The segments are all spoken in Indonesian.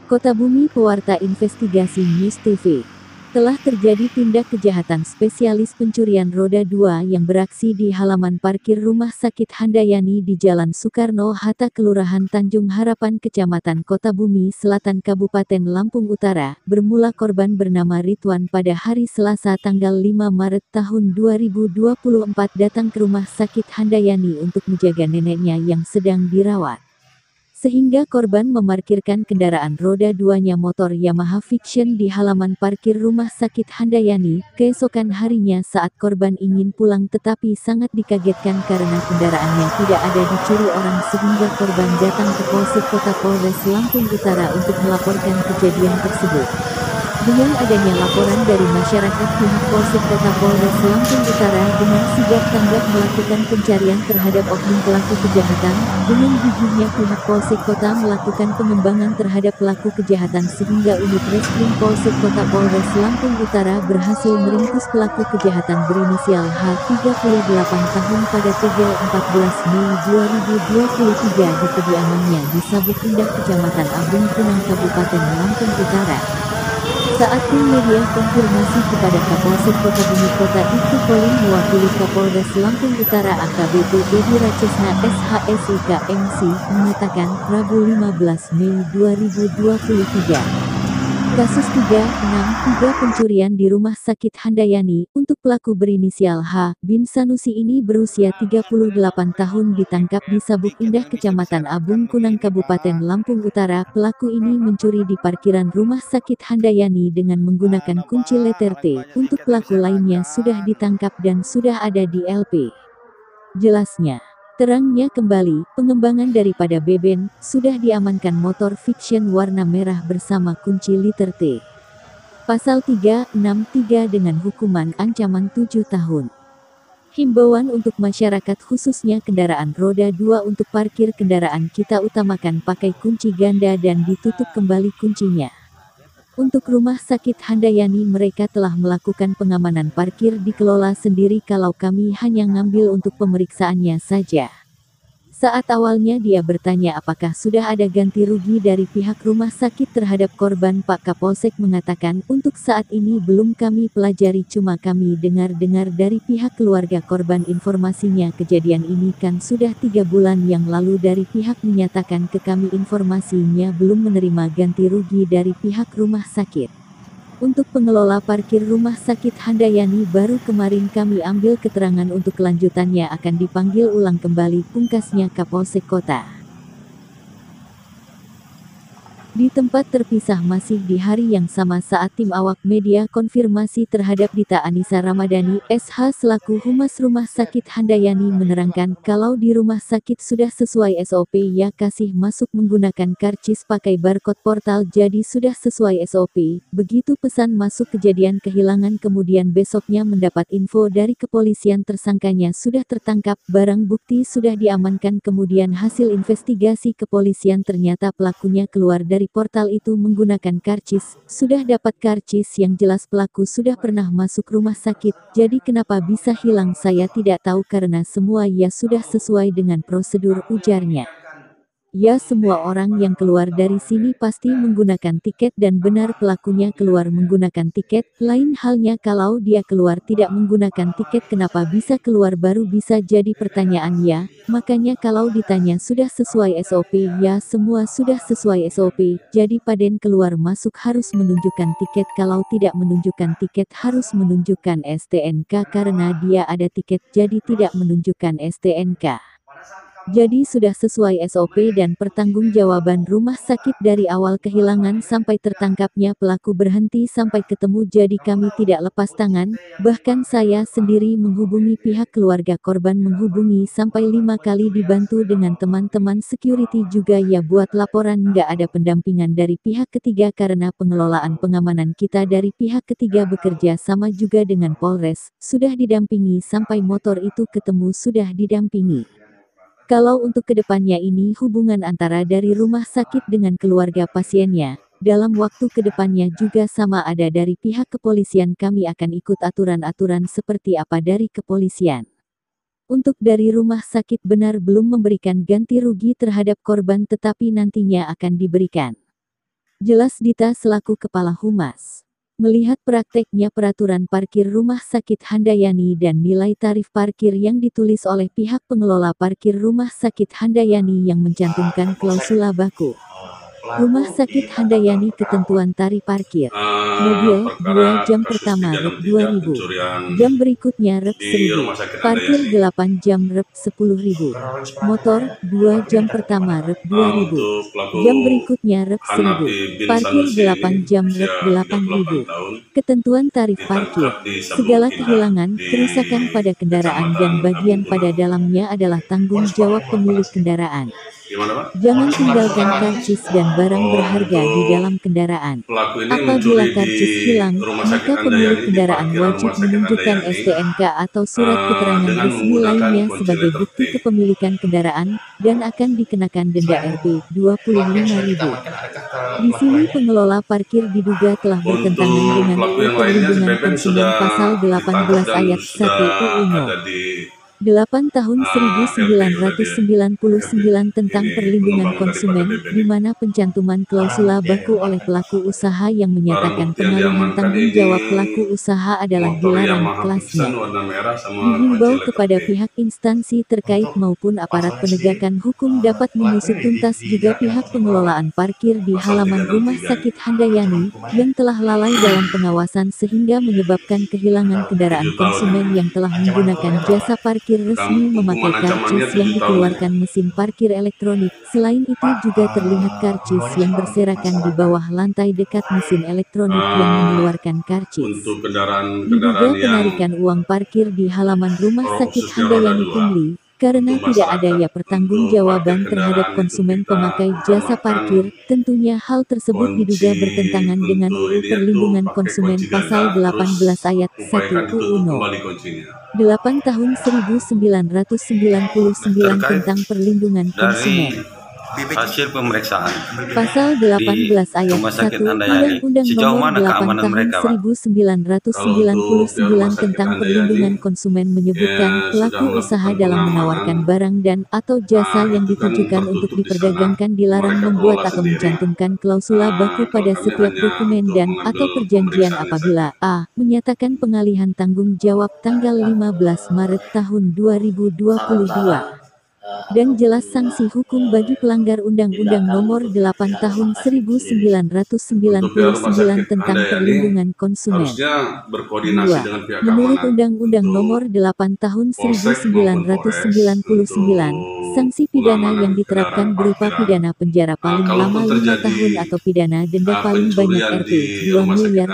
Kota Bumi Pewarta Investigasi News TV. Telah terjadi tindak kejahatan spesialis pencurian roda 2 yang beraksi di halaman parkir Rumah Sakit Handayani di Jalan Soekarno-Hatta, Kelurahan Tanjung Harapan, Kecamatan Kota Bumi Selatan, Kabupaten Lampung Utara. Bermula korban bernama Ridwan pada hari Selasa tanggal 5 Maret tahun 2024 datang ke Rumah Sakit Handayani untuk menjaga neneknya yang sedang dirawat. Sehingga korban memarkirkan kendaraan roda 2-nya motor Yamaha Vixion di halaman parkir Rumah Sakit Handayani. Keesokan harinya saat korban ingin pulang tetapi sangat dikagetkan karena kendaraannya tidak ada dicuri orang, sehingga korban datang ke Polsek Kota Polres Lampung Utara untuk melaporkan kejadian tersebut. Dengan adanya laporan dari masyarakat, pihak Polsek Kota Polres Lampung Utara dengan sigap tanggap melakukan pencarian terhadap oknum pelaku kejahatan. Dengan gigihnya pihak Polsek Kota melakukan pengembangan terhadap pelaku kejahatan sehingga unit Reskrim Polsek Kota Polres Lampung Utara berhasil meringkus pelaku kejahatan berinisial H, 38 tahun pada tanggal 14 Mei 2023 di kediamannya di Sabuk Indah, Kecamatan Abung Kunang, Kabupaten Lampung Utara. Saat tim media konfirmasi kepada Kapolsek Kota Bumi Kota Ibtu Kolim mewakili Kapolres Lampung Utara AKBP Dedi Rachesna SHSIK MC mengatakan Rabu 15 Mei 2023. Kasus 363 pencurian di Rumah Sakit Handayani untuk pelaku berinisial H bin Sanusi ini berusia 38 tahun ditangkap di Sabuk Indah, Kecamatan Abung Kunang, Kabupaten Lampung Utara. Pelaku ini mencuri di parkiran Rumah Sakit Handayani dengan menggunakan kunci letter T. Untuk pelaku lainnya sudah ditangkap dan sudah ada di LP. Jelasnya. Terangnya kembali, pengembangan daripada Beben, sudah diamankan motor Vixion warna merah bersama kunci liter T. Pasal 363 dengan hukuman ancaman 7 tahun. Himbauan untuk masyarakat khususnya kendaraan roda 2 untuk parkir kendaraan kita utamakan pakai kunci ganda dan ditutup kembali kuncinya. Untuk Rumah Sakit Handayani mereka telah melakukan pengamanan parkir dikelola sendiri, kalau kami hanya ngambil untuk pemeriksaannya saja. Saat awalnya dia bertanya apakah sudah ada ganti rugi dari pihak rumah sakit terhadap korban, Pak Kapolsek mengatakan untuk saat ini belum kami pelajari, cuma kami dengar-dengar dari pihak keluarga korban informasinya kejadian ini kan sudah 3 bulan yang lalu, dari pihak menyatakan ke kami informasinya belum menerima ganti rugi dari pihak rumah sakit. Untuk pengelola parkir Rumah Sakit Handayani baru kemarin kami ambil keterangan, untuk kelanjutannya akan dipanggil ulang kembali, pungkasnya Kapolsek Kota. Di tempat terpisah masih di hari yang sama saat tim awak media konfirmasi terhadap Dita Anissa Ramadhani, SH selaku Humas Rumah Sakit Handayani menerangkan kalau di rumah sakit sudah sesuai SOP ya, kasih masuk menggunakan karcis pakai barcode portal, jadi sudah sesuai SOP. Begitu pesan masuk kejadian kehilangan, kemudian besoknya mendapat info dari kepolisian tersangkanya sudah tertangkap, barang bukti sudah diamankan, kemudian hasil investigasi kepolisian ternyata pelakunya keluar dari portal itu menggunakan karcis. Sudah dapat karcis yang jelas pelaku sudah pernah masuk rumah sakit, jadi kenapa bisa hilang saya tidak tahu karena semua ya sudah sesuai dengan prosedur, ujarnya. Ya, semua orang yang keluar dari sini pasti menggunakan tiket dan benar pelakunya keluar menggunakan tiket. Lain halnya kalau dia keluar tidak menggunakan tiket, kenapa bisa keluar baru bisa jadi pertanyaan ya. Makanya kalau ditanya sudah sesuai SOP ya, semua sudah sesuai SOP. Jadi paden keluar masuk harus menunjukkan tiket, kalau tidak menunjukkan tiket harus menunjukkan STNK karena dia ada tiket jadi tidak menunjukkan STNK. Jadi sudah sesuai SOP dan pertanggungjawaban rumah sakit dari awal kehilangan sampai tertangkapnya pelaku berhenti sampai ketemu, jadi kami tidak lepas tangan. Bahkan saya sendiri menghubungi pihak keluarga korban, menghubungi sampai 5 kali, dibantu dengan teman-teman security juga ya buat laporan. Nggak ada pendampingan dari pihak ketiga karena pengelolaan pengamanan kita dari pihak ketiga bekerja sama juga dengan Polres, sudah didampingi sampai motor itu ketemu sudah didampingi. Kalau untuk kedepannya ini hubungan antara dari rumah sakit dengan keluarga pasiennya, dalam waktu kedepannya juga sama ada dari pihak kepolisian, kami akan ikut aturan-aturan seperti apa dari kepolisian. Untuk dari rumah sakit benar belum memberikan ganti rugi terhadap korban tetapi nantinya akan diberikan. Jelas Dita selaku Kepala Humas. Melihat prakteknya peraturan parkir Rumah Sakit Handayani dan nilai tarif parkir yang ditulis oleh pihak pengelola parkir Rumah Sakit Handayani yang mencantumkan klausula baku. Rumah Sakit Handayani ketentuan tarif parkir. Mobil, 2 jam pertama Rp 2.000. Jam berikutnya Rp 1.000. Parkir 8 jam Rp 10.000. Motor, 2 jam pertama Rp 2.000. Jam berikutnya Rp 1.000. Parkir 8 jam Rp 8.000. Ketentuan tarif parkir. Segala kehilangan, kerusakan pada kendaraan dan bagian pada dalamnya adalah tanggung jawab pemilik kendaraan. Jangan tinggalkan karcis dan barang berharga di dalam kendaraan. Apabila karcis hilang, maka pemilik kendaraan wajib menunjukkan STNK atau surat keterangan resmi lainnya sebagai bukti kepemilikan kendaraan, dan akan dikenakan denda Rp 25.000. Di sini pengelola parkir diduga telah bertentangan dengan UU Perlindungan Konsumen Pasal 18 Ayat 1 UU No. 8 Tahun 1999 tentang Perlindungan Konsumen, di mana pencantuman klausula baku oleh pelaku usaha yang menyatakan pengalihan tanggung jawab pelaku usaha adalah dilarang kelasnya. Dihimbau kepada pihak instansi terkait maupun aparat penegakan hukum dapat mengusut tuntas juga pihak pengelolaan parkir di halaman Rumah Sakit Handayani, yang telah lalai dalam pengawasan sehingga menyebabkan kehilangan kendaraan konsumen yang telah menggunakan jasa parkir resmi memakai karcis yang dikeluarkan mesin parkir elektronik. Selain itu juga terlihat karcis yang berserakan di bawah lantai dekat mesin elektronik yang mengeluarkan karcis. Diduga penarikan uang parkir di halaman Rumah Sakit Handayani pungli, karena tidak adanya pertanggungjawaban terhadap konsumen pemakai jasa parkir. Tentunya hal tersebut diduga bertentangan dengan UU Perlindungan Konsumen Pasal 18 Ayat 1 UU No. 8 Tahun 1999 tentang Perlindungan Konsumen. Hasil pemeriksaan Pasal 18 Ayat 1 Undang-Undang Nomor 8 Tahun 1999 tentang Perlindungan Konsumen menyebutkan pelaku usaha dalam menawarkan barang dan atau jasa yang ditujukan untuk diperdagangkan dilarang membuat atau mencantumkan klausula baku pada setiap dokumen dan atau perjanjian apabila a. menyatakan pengalihan tanggung jawab tanggal 15 Maret tahun 2022 dan jelas sanksi hukum bagi pelanggar Undang-Undang Nomor 8 Tahun 1999 tentang Perlindungan Konsumen. 2. Menurut Undang-Undang Nomor 8 Tahun 1999, sanksi pidana yang diterapkan berupa pidana penjara paling lama 5 tahun atau pidana denda paling banyak Rp 2 miliar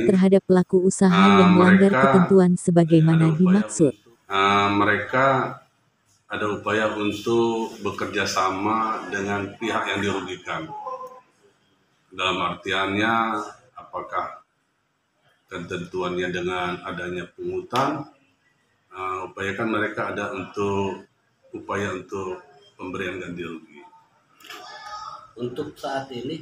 terhadap pelaku usaha yang melanggar ketentuan sebagaimana dimaksud. Mereka ada upaya untuk bekerja sama dengan pihak yang dirugikan. Dalam artiannya, apakah ketentuannya dengan adanya pungutan, upayakan mereka ada upaya untuk pemberian ganti rugi. Untuk saat ini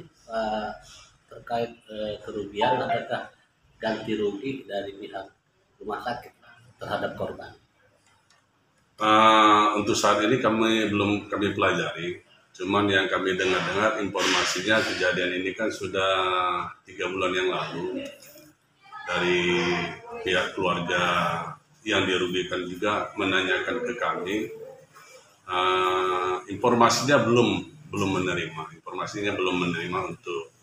terkait kerugian, apakah ganti rugi dari pihak rumah sakit terhadap korban? Untuk saat ini belum kami pelajari, cuman yang kami dengar informasinya kejadian ini kan sudah 3 bulan yang lalu. Dari pihak keluarga yang dirugikan juga menanyakan ke kami, informasinya belum menerima untuk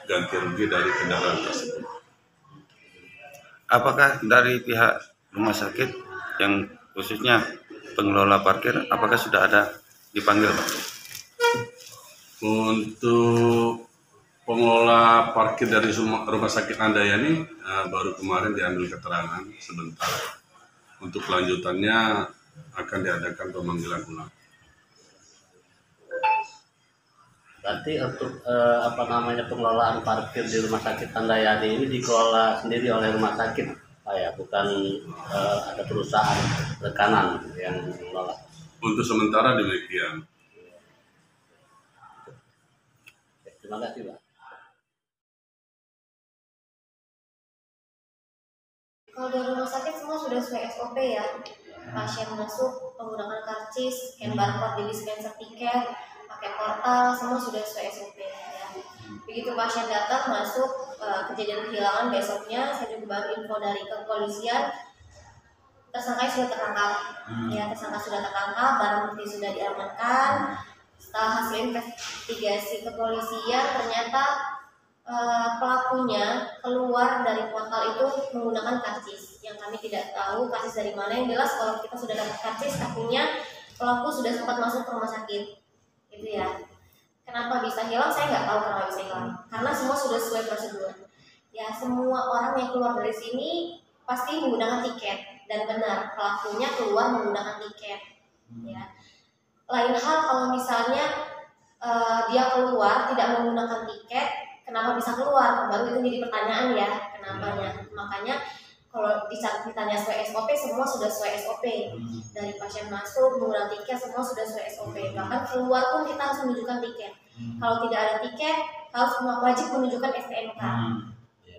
ganti rugi dari kendaraan tersebut. Apakah dari pihak rumah sakit yang khususnya pengelola parkir, apakah sudah ada dipanggil, Pak? Untuk pengelola parkir dari Rumah Sakit Handayani baru kemarin diambil keterangan sebentar. Untuk kelanjutannya akan diadakan pemanggilan ulang. Berarti untuk pengelolaan parkir di Rumah Sakit Handayani ini dikelola sendiri oleh rumah sakit, Pak, ya, bukan ada perusahaan rekanan yang mengelola. Untuk sementara demikian. Terima kasih, Pak. Kalau dari rumah sakit semua sudah sesuai SOP ya. Pasien masuk menggunakan karcis, scan barcode di dispenser tiket, pakai portal, semua sudah sesuai SOP ya. Begitu pasien datang masuk kejadian kehilangan, besoknya saya juga baru info dari kepolisian, tersangka sudah tertangkap. Ya, tersangka sudah tertangkap, barang bukti sudah diamankan. Setelah hasil investigasi kepolisian, ternyata pelakunya keluar dari portal itu menggunakan karcis yang kami tidak tahu karcis dari mana. Yang jelas kalau kita sudah dapat karcis, artinya pelaku sudah sempat masuk ke rumah sakit, gitu ya. Kenapa bisa hilang? Saya nggak tahu kenapa bisa hilang, karena semua sudah sesuai prosedur. Ya, semua orang yang keluar dari sini pasti menggunakan tiket, dan benar pelakunya keluar menggunakan tiket. Ya, lain hal kalau misalnya dia keluar tidak menggunakan tiket, kenapa bisa keluar? Baru itu jadi pertanyaan ya, kenapanya. Makanya kalau ditanya sesuai SOP, semua sudah sesuai SOP. Dari pasien masuk, menggunakan tiket, semua sudah sesuai SOP. Bahkan keluar pun kita harus menunjukkan tiket. Kalau tidak ada tiket, harus wajib menunjukkan STNK.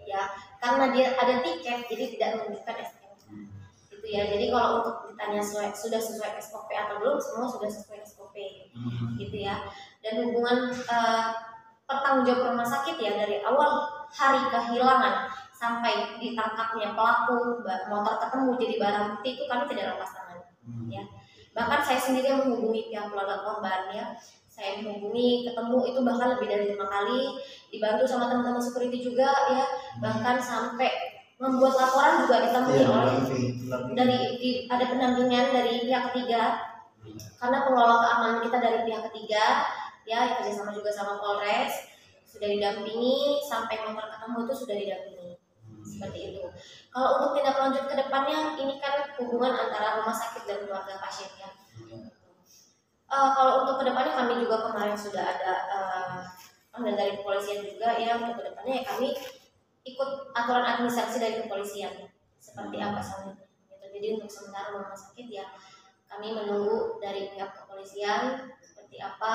Ya, karena dia ada tiket, jadi tidak menunjukkan STNK. Itu ya. Jadi kalau untuk ditanya sudah sesuai SOP atau belum, semua sudah sesuai SOP. Gitu ya. Dan hubungan pertanggungjawab rumah sakit ya, dari awal hari kehilangan sampai ditangkapnya pelaku, motor ketemu jadi barang bukti, itu kami tidak lepas tangan. Ya. Bahkan saya sendiri yang menghubungi pihak keluarga korban ya. Saya menghubungi, ketemu itu bahkan lebih dari 5 kali, dibantu sama teman-teman security juga ya. Bahkan sampai membuat laporan juga ditemui oleh ada pendampingan dari pihak ketiga, karena pengelola keamanan kita dari pihak ketiga ya, yang kerjasama juga sama Polres, sudah didampingi sampai motor ketemu itu sudah didampingi. Seperti itu. Kalau untuk tindak lanjut ke depannya, ini kan hubungan antara rumah sakit dan keluarga pasien ya. Kalau untuk kedepannya kami juga kemarin sudah ada dan dari kepolisian juga ya, untuk kedepannya ya kami ikut aturan administrasi dari kepolisian seperti apa selanjutnya. Jadi untuk sementara rumah sakit ya kami menunggu dari pihak kepolisian seperti apa